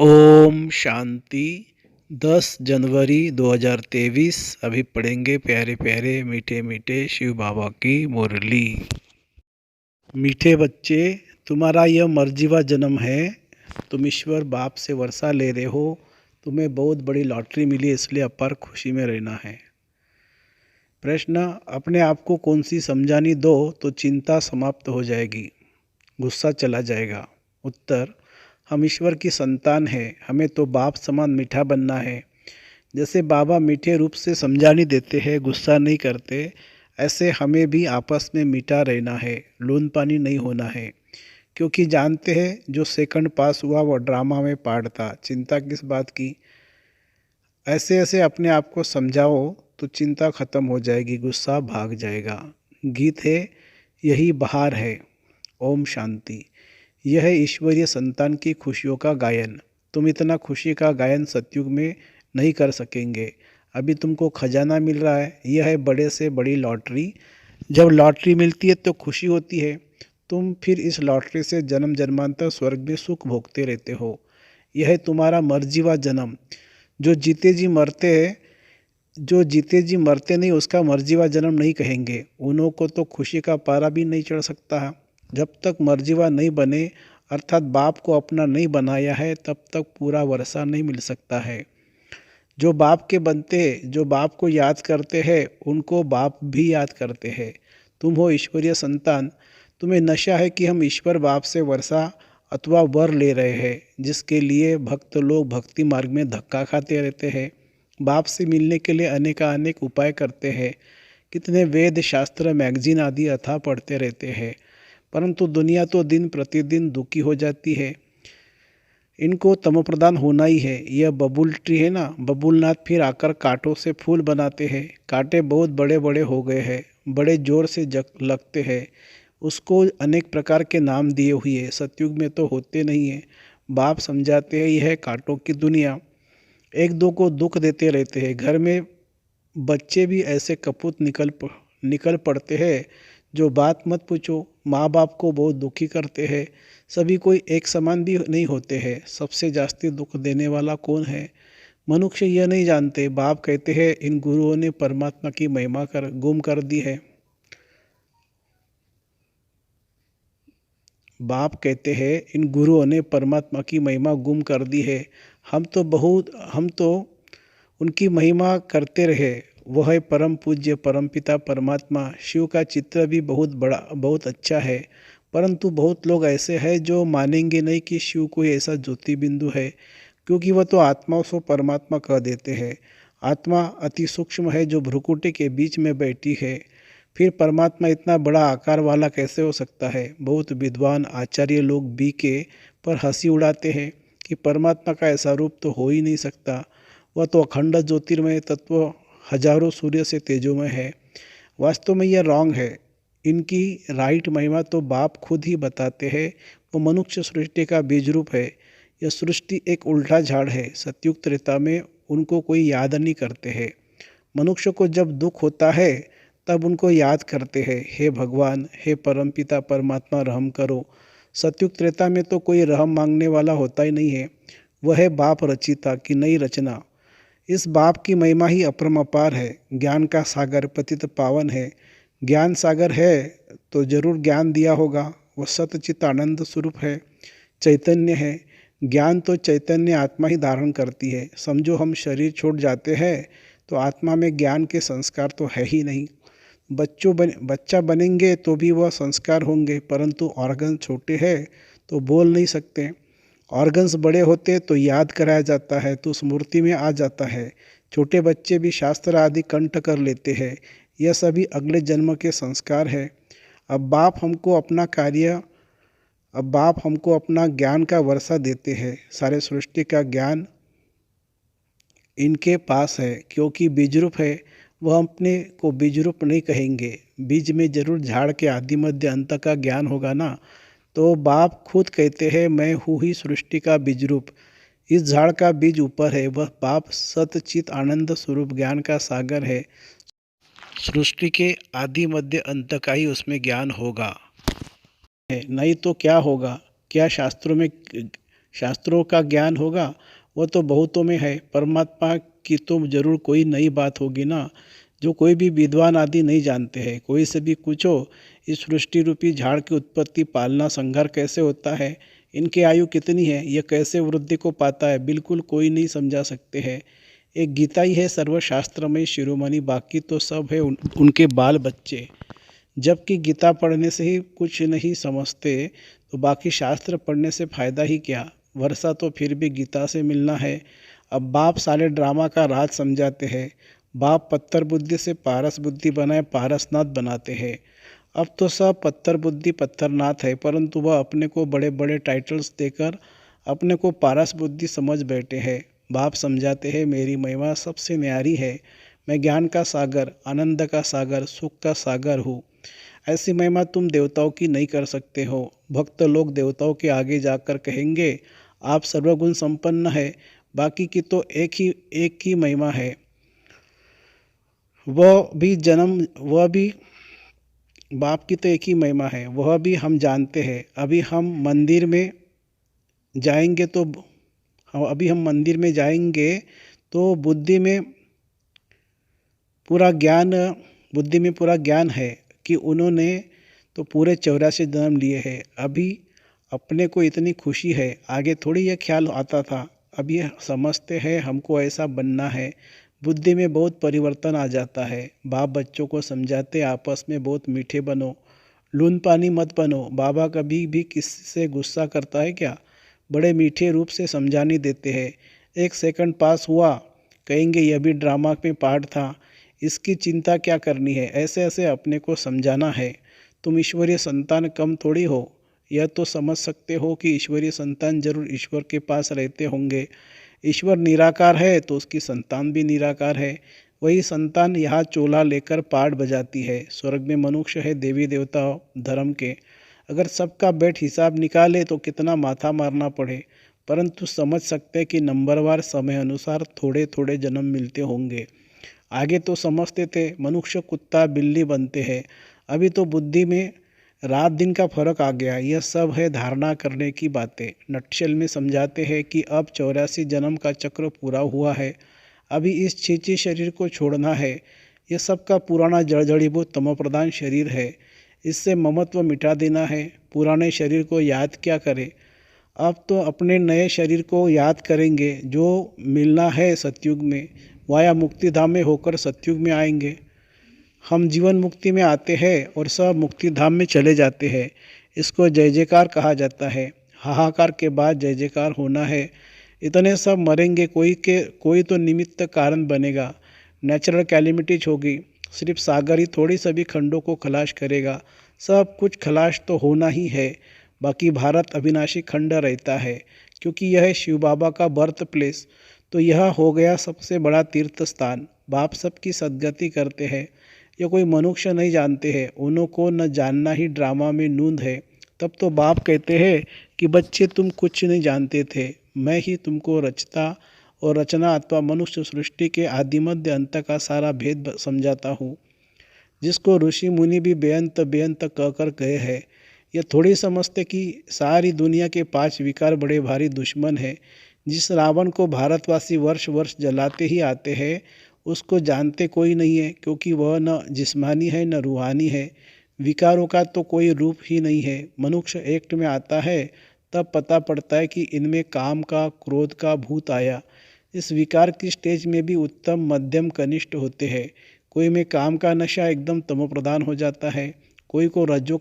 ओम शांति। 10 जनवरी 2023। अभी पढ़ेंगे प्यारे प्यारे मीठे मीठे शिव बाबा की मुरली। मीठे बच्चे, तुम्हारा यह मर्जीवा जन्म है। तुम ईश्वर बाप से वर्षा ले रहे हो। तुम्हें बहुत बड़ी लॉटरी मिली, इसलिए अपार खुशी में रहना है। प्रश्न, अपने आप को कौन सी समझानी दो तो चिंता समाप्त हो जाएगी, गुस्सा चला जाएगा। उत्तर, हम ईश्वर की संतान हैं, हमें तो बाप समान मीठा बनना है। जैसे बाबा मीठे रूप से समझानी देते हैं, गुस्सा नहीं करते, ऐसे हमें भी आपस में मीठा रहना है, लून पानी नहीं होना है। क्योंकि जानते हैं जो सेकंड पास हुआ वो ड्रामा में पार्ट था, चिंता किस बात की। ऐसे ऐसे अपने आप को समझाओ तो चिंता खत्म हो जाएगी, गुस्सा भाग जाएगा। गीत है, यही बहार है। ओम शांति। यह है ईश्वरीय संतान की खुशियों का गायन। तुम इतना खुशी का गायन सतयुग में नहीं कर सकेंगे। अभी तुमको खजाना मिल रहा है, यह है बड़े से बड़ी लॉटरी। जब लॉटरी मिलती है तो खुशी होती है। तुम फिर इस लॉटरी से जन्म जन्मांतर स्वर्ग में सुख भोगते रहते हो। यह है तुम्हारा मर्जीवा जन्म। जो जीते जी मरते हैं, जो जीते जी मरते नहीं, उसका मर्जीवा जन्म नहीं कहेंगे। उन्हों को तो खुशी का पारा भी नहीं चढ़ सकता है। जब तक मर्जीवा नहीं बने, अर्थात बाप को अपना नहीं बनाया है, तब तक पूरा वर्षा नहीं मिल सकता है। जो बाप के बनते हैं, जो बाप को याद करते हैं, उनको बाप भी याद करते हैं। तुम हो ईश्वरीय संतान। तुम्हें नशा है कि हम ईश्वर बाप से वर्षा अथवा वर ले रहे हैं, जिसके लिए भक्त लोग भक्ति मार्ग में धक्का खाते रहते हैं। बाप से मिलने के लिए अनेकानेक उपाय करते हैं। कितने वेद शास्त्र मैगजीन आदि अथाह पढ़ते रहते हैं, परंतु दुनिया तो दिन प्रतिदिन दुखी हो जाती है। इनको तमोप्रधान होना ही है। यह बबूल ट्री है ना, बबूलनाथ फिर आकर कांटों से फूल बनाते हैं। कांटे बहुत बड़े बड़े हो गए हैं, बड़े जोर से लगते हैं। उसको अनेक प्रकार के नाम दिए हुए हैं, सतयुग में तो होते नहीं हैं। बाप समझाते हैं यह है कांटों की दुनिया, एक दो को दुख देते रहते हैं। घर में बच्चे भी ऐसे कपूत निकल पड़ते हैं, जो बात मत पूछो। माँ बाप को बहुत दुखी करते हैं। सभी कोई एक समान भी नहीं होते हैं। सबसे जास्ती दुख देने वाला कौन है? मनुष्य यह नहीं जानते। बाप कहते हैं इन गुरुओं ने परमात्मा की महिमा गुम कर दी है। बाप कहते हैं इन गुरुओं ने परमात्मा की महिमा गुम कर दी है। हम तो उनकी महिमा करते रहे। वह है परम पूज्य परमपिता परमात्मा। शिव का चित्र भी बहुत बड़ा, बहुत अच्छा है, परंतु बहुत लोग ऐसे हैं जो मानेंगे नहीं कि शिव कोई ऐसा ज्योति बिंदु है, क्योंकि वह तो आत्माओं से परमात्मा कह देते हैं। आत्मा अति सूक्ष्म है, जो भ्रुकुटी के बीच में बैठी है। फिर परमात्मा इतना बड़ा आकार वाला कैसे हो सकता है? बहुत विद्वान आचार्य लोग भी के पर हंसी उड़ाते हैं कि परमात्मा का ऐसा रूप तो हो ही नहीं सकता। वह तो अखंड ज्योतिर्मय तत्व, हजारों सूर्य से तेजोमय है। वास्तव में यह रॉन्ग है। इनकी राइट महिमा तो बाप खुद ही बताते हैं। वो मनुष्य सृष्टि का बीज रूप है। यह सृष्टि एक उल्टा झाड़ है। सतयुग त्रेता में उनको कोई याद नहीं करते हैं। मनुष्य को जब दुख होता है तब उनको याद करते हैं, हे भगवान, हे परमपिता परमात्मा रहम करो। सतयुग त्रेता में तो कोई रहम मांगने वाला होता ही नहीं है। वह है बाप रचिता की नई रचना। इस बाप की महिमा ही अपरंपार है। ज्ञान का सागर पतित पावन है। ज्ञान सागर है तो जरूर ज्ञान दिया होगा। वह सतचित आनंद स्वरूप है, चैतन्य है। ज्ञान तो चैतन्य आत्मा ही धारण करती है। समझो हम शरीर छोड़ जाते हैं तो आत्मा में ज्ञान के संस्कार तो है ही नहीं। बच्चा बनेंगे तो भी वह संस्कार होंगे, परंतु ऑर्गन छोटे हैं तो बोल नहीं सकते। ऑर्गन्स बड़े होते तो याद कराया जाता है तो स्मृति में आ जाता है। छोटे बच्चे भी शास्त्र आदि कंठ कर लेते हैं। यह सभी अगले जन्म के संस्कार है। अब बाप हमको अपना कार्य अब बाप हमको अपना ज्ञान का वर्षा देते हैं। सारे सृष्टि का ज्ञान इनके पास है, क्योंकि बीज रूप है। वह अपने को बीज रूप नहीं कहेंगे। बीज में जरूर झाड़ के आदि मध्य अंत का ज्ञान होगा ना। तो बाप खुद कहते हैं मैं हूँ ही सृष्टि का बीज रूप। इस झाड़ का बीज ऊपर है। वह बाप सतचित आनंद स्वरूप ज्ञान का सागर है। सृष्टि के आदि मध्य अंत का ही उसमें ज्ञान होगा, नहीं तो क्या होगा? क्या शास्त्रों में शास्त्रों का ज्ञान होगा वो तो बहुतों में है, परमात्मा की तो जरूर कोई नई बात होगी ना, जो कोई भी विद्वान आदि नहीं जानते हैं। कोई से भी पूछो इस सृष्टि रूपी झाड़ की उत्पत्ति, पालना, संहार कैसे होता है, इनकी आयु कितनी है, यह कैसे वृद्धि को पाता है, बिल्कुल कोई नहीं समझा सकते हैं। एक गीता ही है सर्वशास्त्रमय शिरोमणि, बाकी तो सब है उनके बाल बच्चे। जबकि गीता पढ़ने से ही कुछ नहीं समझते तो बाकी शास्त्र पढ़ने से फ़ायदा ही क्या। वर्षा तो फिर भी गीता से मिलना है। अब बाप साले ड्रामा का राज समझाते हैं। बाप पत्थर बुद्धि से पारस बुद्धि बनाए पारसनाथ बनाते हैं। अब तो सब पत्थर बुद्धि पत्थरनाथ है, परंतु वह अपने को बड़े बड़े टाइटल्स देकर अपने को पारस बुद्धि समझ बैठे हैं। बाप समझाते हैं मेरी महिमा सबसे न्यारी है, मैं ज्ञान का सागर, आनंद का सागर, सुख का सागर हूँ। ऐसी महिमा तुम देवताओं की नहीं कर सकते हो। भक्त लोग देवताओं के आगे जाकर कहेंगे आप सर्वगुण संपन्न है, बाकी की तो एक ही महिमा है, वह भी बाप की तो एक ही महिमा है, वह भी हम जानते हैं। अभी हम मंदिर में जाएंगे तो बुद्धि में पूरा ज्ञान है कि उन्होंने तो पूरे 84 जन्म लिए हैं। अभी अपने को इतनी खुशी है, आगे थोड़ी यह ख्याल आता था। अब ये समझते हैं हमको ऐसा बनना है। बुद्धि में बहुत परिवर्तन आ जाता है। बाप बच्चों को समझाते आपस में बहुत मीठे बनो, लून पानी मत बनो। बाबा कभी भी किसी से गुस्सा करता है क्या? बड़े मीठे रूप से समझाने देते हैं। 1 सेकंड पास हुआ, कहेंगे यह भी ड्रामा में पार्ट था, इसकी चिंता क्या करनी है। ऐसे ऐसे अपने को समझाना है। तुम ईश्वरीय संतान कम थोड़ी हो। यह तो समझ सकते हो कि ईश्वरीय संतान जरूर ईश्वर के पास रहते होंगे। ईश्वर निराकार है तो उसकी संतान भी निराकार है। वही संतान यहाँ चोला लेकर पाठ बजाती है। स्वर्ग में मनुष्य है देवी देवता धर्म के। अगर सबका बैठ हिसाब निकाले तो कितना माथा मारना पड़े, परंतु समझ सकते कि नंबरवार समय अनुसार थोड़े थोड़े जन्म मिलते होंगे। आगे तो समझते थे मनुष्य कुत्ता बिल्ली बनते हैं, अभी तो बुद्धि में रात दिन का फर्क आ गया। यह सब है धारणा करने की बातें। नटशल में समझाते हैं कि अब 84 जन्म का चक्र पूरा हुआ है, अभी इस छीछी शरीर को छोड़ना है। यह सबका पुराना जड़जड़ीभूत तमोप्रधान शरीर है, इससे ममत्व मिटा देना है। पुराने शरीर को याद क्या करे, अब तो अपने नए शरीर को याद करेंगे जो मिलना है सतयुग में। वाया मुक्ति धाम में होकर सतयुग में आएंगे। हम जीवन मुक्ति में आते हैं और सब मुक्ति धाम में चले जाते हैं। इसको जय जयकार कहा जाता है। हाहाकार के बाद जय जयकार होना है। इतने सब मरेंगे, कोई तो निमित्त कारण बनेगा। नेचुरल कैलेमिटीज होगी, सिर्फ सागर ही थोड़ी सभी खंडों को खलाश करेगा। सब कुछ खलाश तो होना ही है। बाकी भारत अविनाशी खंड रहता है, क्योंकि यह है शिव बाबा का बर्थ प्लेस, तो यह हो गया सबसे बड़ा तीर्थ स्थान। बाप सबकी सदगति करते हैं। ये कोई मनुष्य नहीं जानते हैं, उनको न जानना ही ड्रामा में नूंद है। तब तो बाप कहते हैं कि बच्चे तुम कुछ नहीं जानते थे, मैं ही तुमको रचता और रचना अथवा मनुष्य सृष्टि के आदिमध्य अंत का सारा भेद समझाता हूँ, जिसको ऋषि मुनि भी बेअंत बेअंत कहकर गए हैं। यह थोड़ी समझते कि सारी दुनिया के 5 विकार बड़े भारी दुश्मन हैं। जिस रावण को भारतवासी वर्ष वर्ष जलाते ही आते हैं, उसको जानते कोई नहीं है, क्योंकि वह न जिस्मानी है न रूहानी है। विकारों का तो कोई रूप ही नहीं है। मनुष्य एक्ट में आता है तब पता पड़ता है कि इनमें काम का क्रोध का भूत आया। इस विकार की स्टेज में भी उत्तम मध्यम कनिष्ठ होते हैं। कोई में काम का नशा एकदम तमोप्रधान हो जाता है, कोई को रजो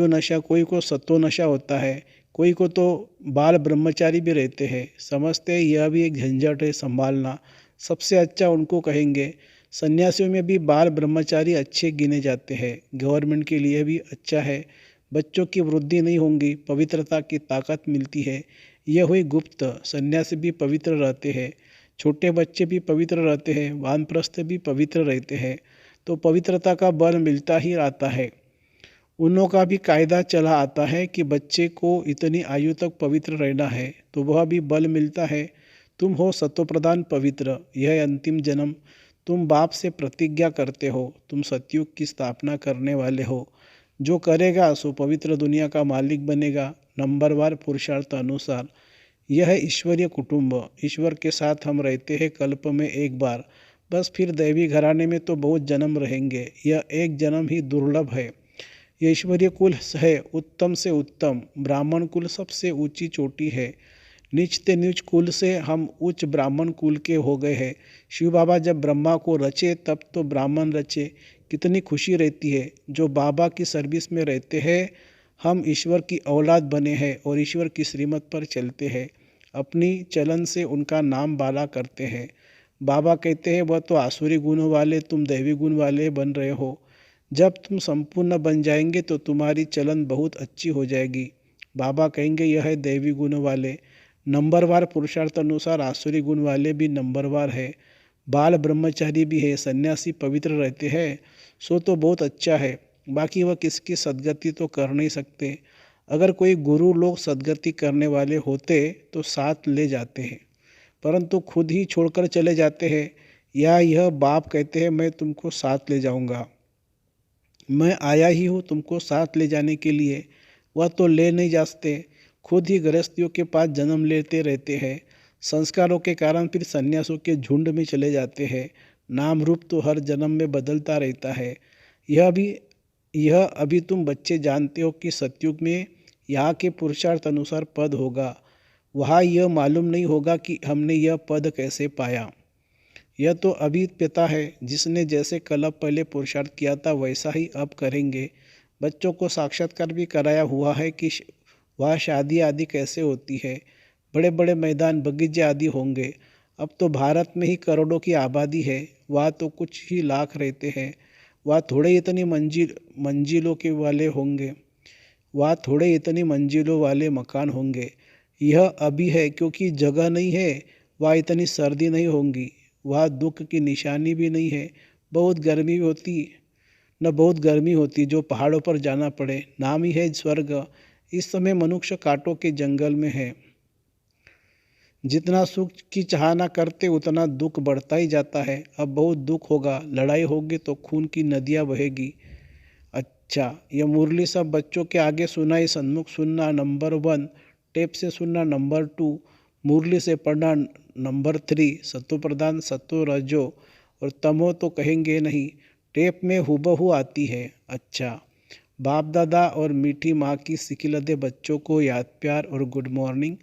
नशा, कोई को सत्व नशा होता है, कोई को तो बाल ब्रह्मचारी भी रहते हैं। समझते हैं यह भी एक झंझट है संभालना। सबसे अच्छा उनको कहेंगे। सन्यासियों में भी बाल ब्रह्मचारी अच्छे गिने जाते हैं, गवर्नमेंट के लिए भी अच्छा है। बच्चों की वृद्धि नहीं होंगी, पवित्रता की ताकत मिलती है। यह हुई गुप्त। सन्यासी भी पवित्र रहते हैं, छोटे बच्चे भी पवित्र रहते हैं, वानप्रस्थ भी पवित्र रहते हैं, तो पवित्रता का बल मिलता ही आता है। उनों का भी कायदा चला आता है कि बच्चे को इतनी आयु तक पवित्र रहना है, तो वह भी बल मिलता है। तुम हो सत्वप्रधान पवित्र, यह अंतिम जन्म। तुम बाप से प्रतिज्ञा करते हो, तुम सतयुग की स्थापना करने वाले हो। जो करेगा सो पवित्र दुनिया का मालिक बनेगा। नंबरवार पुरुषार्थ अनुसार। यह है ईश्वरीय कुटुंब। ईश्वर के साथ हम रहते हैं कल्प में एक बार, बस फिर दैवी घराने में तो बहुत जन्म रहेंगे। यह एक जन्म ही दुर्लभ है। ये ईश्वरीय कुल है उत्तम से उत्तम। ब्राह्मण कुल सबसे ऊंची चोटी है। नीचते नीच कुल से हम उच्च ब्राह्मण कुल के हो गए हैं। शिव बाबा जब ब्रह्मा को रचे तब तो ब्राह्मण रचे। कितनी खुशी रहती है। जो बाबा की सर्विस में रहते हैं हम ईश्वर की औलाद बने हैं और ईश्वर की श्रीमत पर चलते हैं। अपनी चलन से उनका नाम बाला करते हैं। बाबा कहते हैं वह तो आसुरी गुणों वाले, तुम दैवी गुण वाले बन रहे हो। जब तुम संपूर्ण बन जाएंगे तो तुम्हारी चलन बहुत अच्छी हो जाएगी। बाबा कहेंगे यह है दैवी गुण वाले। नंबरवार पुरुषार्थ अनुसार आसुरी गुण वाले भी नंबरवार है। बाल ब्रह्मचारी भी है। सन्यासी पवित्र रहते हैं सो तो बहुत अच्छा है, बाकी वह किसकी सदगति तो कर नहीं सकते। अगर कोई गुरु लोग सदगति करने वाले होते तो साथ ले जाते हैं, परंतु खुद ही छोड़कर चले जाते हैं। या यह बाप कहते हैं मैं तुमको साथ ले जाऊंगा, मैं आया ही हूँ तुमको साथ ले जाने के लिए। वह तो ले नहीं जाते, खुद ही गृहस्थियों के पास जन्म लेते रहते हैं। संस्कारों के कारण फिर सन्यासों के झुंड में चले जाते हैं। नाम रूप तो हर जन्म में बदलता रहता है। यह अभी तुम बच्चे जानते हो कि सतयुग में यहाँ के पुरुषार्थ अनुसार पद होगा। वहाँ यह मालूम नहीं होगा कि हमने यह पद कैसे पाया। यह तो अभी पिता है, जिसने जैसे कल पहले पुरुषार्थ किया था वैसा ही अब करेंगे। बच्चों को साक्षात्कार भी कराया हुआ है कि वह शादी आदि कैसे होती है। बड़े बड़े मैदान बगीचे आदि होंगे। अब तो भारत में ही करोड़ों की आबादी है, वहाँ तो कुछ ही लाख रहते हैं। वहाँ थोड़े इतनी मंजिलों के वाले होंगे, वहाँ थोड़े इतनी मंजिलों वाले मकान होंगे। यह अभी है क्योंकि जगह नहीं है। वहाँ इतनी सर्दी नहीं होंगी, वहाँ दुख की निशानी भी नहीं है। बहुत गर्मी होती जो पहाड़ों पर जाना पड़े। नाम ही है स्वर्ग। इस समय मनुष्य कांटों के जंगल में है। जितना सुख की चाहना करते उतना दुख बढ़ता ही जाता है। अब बहुत दुख होगा, लड़ाई होगी तो खून की नदियाँ बहेगी। अच्छा, यह मुरली सब बच्चों के आगे सुनाई। सन्मुख सुनना नंबर 1, टेप से सुनना नंबर 2, मुरली से पढ़ना नंबर 3। सत्व प्रधान सत्व रजो और तमो तो कहेंगे नहीं, टेप में हुबहू आती है। अच्छा, बाप दादा और मीठी माँ की सिकिलदे बच्चों को याद प्यार और गुड मॉर्निंग।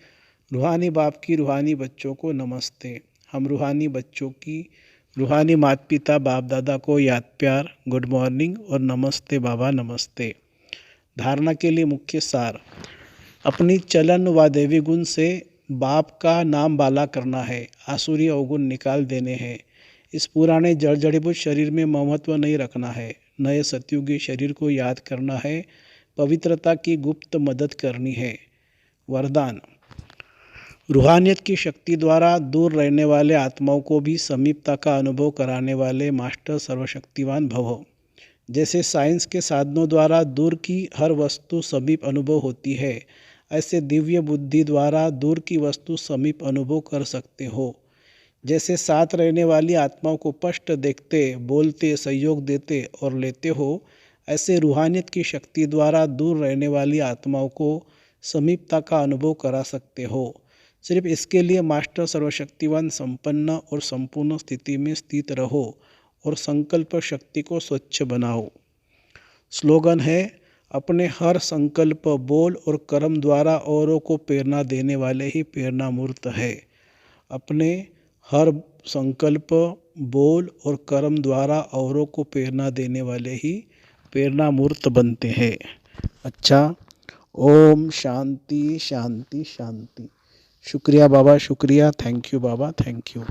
रूहानी बाप की रूहानी बच्चों को नमस्ते। हम रूहानी बच्चों की रूहानी माता पिता बाप दादा को याद प्यार, गुड मॉर्निंग और नमस्ते बाबा नमस्ते। धारणा के लिए मुख्य सार। अपनी चलन व देवी गुण से बाप का नाम बाला करना है। आसुरी अवगुण निकाल देने हैं। इस पुराने जड़ीबूट शरीर में महत्व नहीं रखना है। नए सतयुगी शरीर को याद करना है। पवित्रता की गुप्त मदद करनी है। वरदान। रूहानियत की शक्ति द्वारा दूर रहने वाले आत्माओं को भी समीपता का अनुभव कराने वाले मास्टर सर्वशक्तिवान भव। जैसे साइंस के साधनों द्वारा दूर की हर वस्तु समीप अनुभव होती है, ऐसे दिव्य बुद्धि द्वारा दूर की वस्तु समीप अनुभव कर सकते हो। जैसे साथ रहने वाली आत्माओं को स्पष्ट देखते, बोलते, सहयोग देते और लेते हो, ऐसे रूहानियत की शक्ति द्वारा दूर रहने वाली आत्माओं को समीपता का अनुभव करा सकते हो। सिर्फ इसके लिए मास्टर सर्वशक्तिवान संपन्न और संपूर्ण स्थिति में स्थित रहो और संकल्प शक्ति को स्वच्छ बनाओ। स्लोगन है, अपने हर संकल्प, बोल और कर्म द्वारा औरों को प्रेरणा देने वाले ही प्रेरणा मूर्त है। अपने हर संकल्प, बोल और कर्म द्वारा औरों को प्रेरणा देने वाले ही प्रेरणा मूर्त बनते हैं। अच्छा, ओम शांति शांति शांति। शुक्रिया बाबा, शुक्रिया। Thank you Baba, thank you.